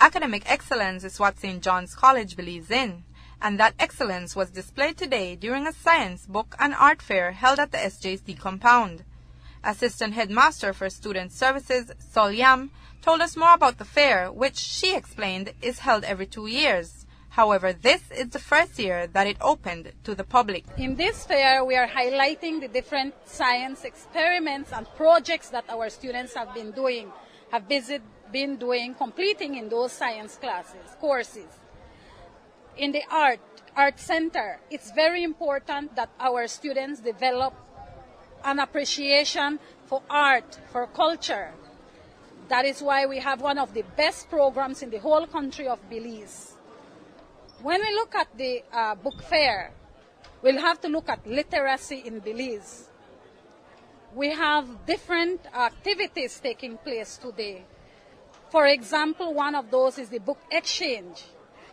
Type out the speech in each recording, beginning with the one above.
Academic excellence is what St. John's College believes in, and that excellence was displayed today during a science, book, and art fair held at the SJC compound. Assistant Headmaster for Student Services, Sol Yam, told us more about the fair, which she explained is held every 2 years. However, this is the first year that it opened to the public. In this fair, we are highlighting the different science experiments and projects that our students have been doing, completing in those science courses. In the art center, it's very important that our students develop an appreciation for art, for culture. That is why we have one of the best programs in the whole country of Belize. When we look at the book fair, we'll have to look at literacy in Belize. We have different activities taking place today. For example, one of those is the book exchange,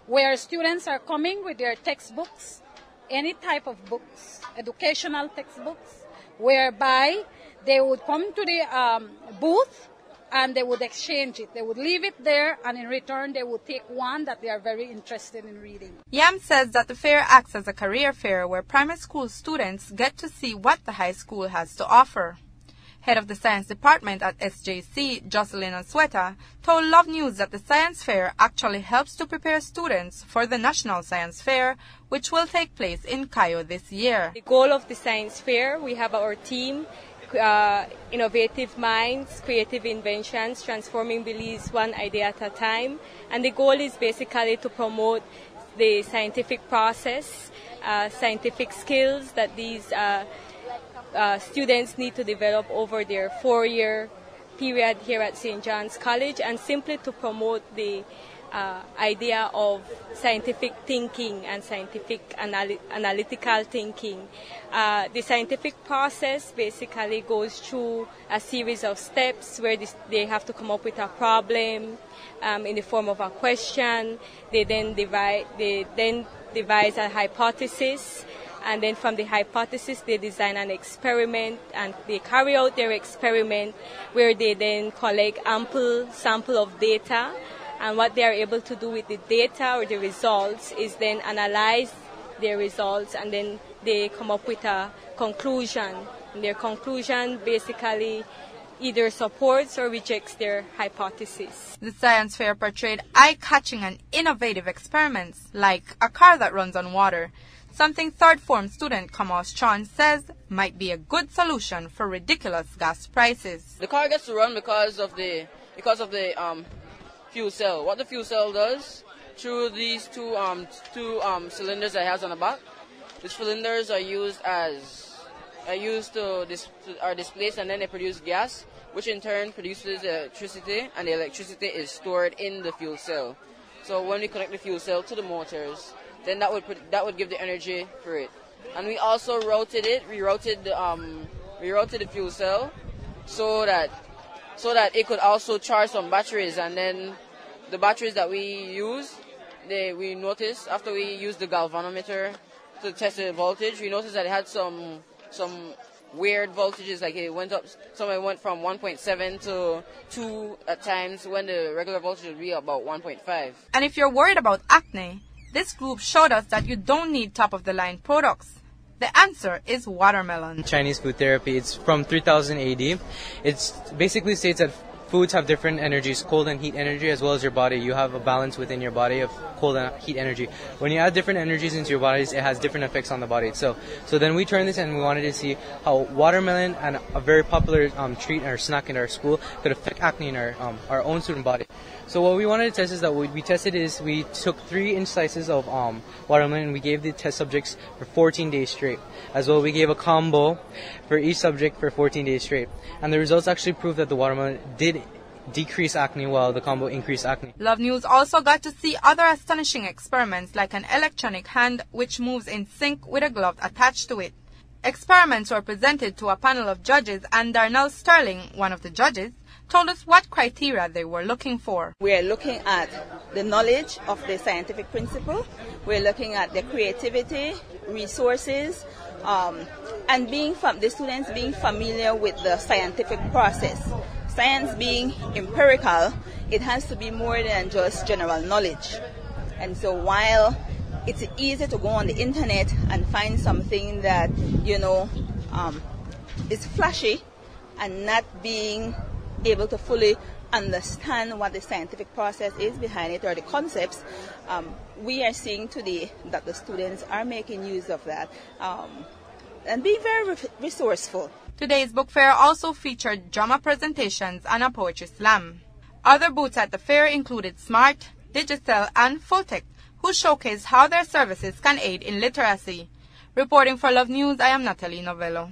where students are coming with their textbooks, any type of books, educational textbooks, whereby they would come to the booth and they would exchange it. They would leave it there, and in return they would take one that they are very interested in reading. Yam says that the fair acts as a career fair where primary school students get to see what the high school has to offer. Head of the Science Department at SJC, Jocelyn Osweta, told Love News that the Science Fair actually helps to prepare students for the National Science Fair, which will take place in Cayo this year. The goal of the Science Fair, we have our team, innovative minds, creative inventions, transforming Belize one idea at a time. And the goal is basically to promote the scientific process, scientific skills that these students need to develop over their 4-year period here at St. John's College, and simply to promote the idea of scientific thinking and scientific analytical thinking. The scientific process basically goes through a series of steps where they have to come up with a problem in the form of a question. They then devise a hypothesis, and then from the hypothesis they design an experiment, and they carry out their experiment where they then collect ample sample of data. And what they are able to do with the data or the results is then analyze their results, and then they come up with a conclusion. And their conclusion basically either supports or rejects their hypothesis. The science fair portrayed eye-catching and innovative experiments, like a car that runs on water, something third-form student Kamos Chan says might be a good solution for ridiculous gas prices. The car gets to run because of the fuel cell. What the fuel cell does, through these two cylinders that it has on the back, the cylinders are displaced, and then they produce gas, which in turn produces electricity, and the electricity is stored in the fuel cell. So when we connect the fuel cell to the motors, then that would give the energy for it. And we also routed the fuel cell so that it could also charge some batteries, and then the batteries that we use, we noticed after we used the galvanometer to test the voltage, we noticed that it had some weird voltages, like it went up. Some it went from 1.7 to 2 at times, when the regular voltage would be about 1.5. And if you're worried about acne, this group showed us that you don't need top-of-the-line products. The answer is watermelon. Chinese food therapy, it's from 3000 AD. It basically states that foods have different energies, cold and heat energy, as well as your body. You have a balance within your body of cold and heat energy. When you add different energies into your bodies, it has different effects on the body itself. So then we turned this and we wanted to see how watermelon, and a very popular treat or snack in our school, could affect acne in our own student body. So what we wanted to test is that we took 3-inch slices of watermelon, and we gave the test subjects for 14 days straight. As well, we gave a combo for each subject for 14 days straight. And the results actually proved that the watermelon did decrease acne while the combo increased acne. Love News also got to see other astonishing experiments, like an electronic hand which moves in sync with a glove attached to it. Experiments were presented to a panel of judges, and Darnell Sterling, one of the judges, told us what criteria they were looking for. We are looking at the knowledge of the scientific principle. We're looking at the creativity, resources, and the students being familiar with the scientific process. science being empirical, it has to be more than just general knowledge. And so while it's easy to go on the internet and find something that, is flashy and not being able to fully understand what the scientific process is behind it or the concepts, we are seeing today that the students are making use of that and being very resourceful. Today's book fair also featured drama presentations and a poetry slam. Other booths at the fair included Smart, Digital, and Fulltech, who showcased how their services can aid in literacy. Reporting for Love News, I am Natalie Novello.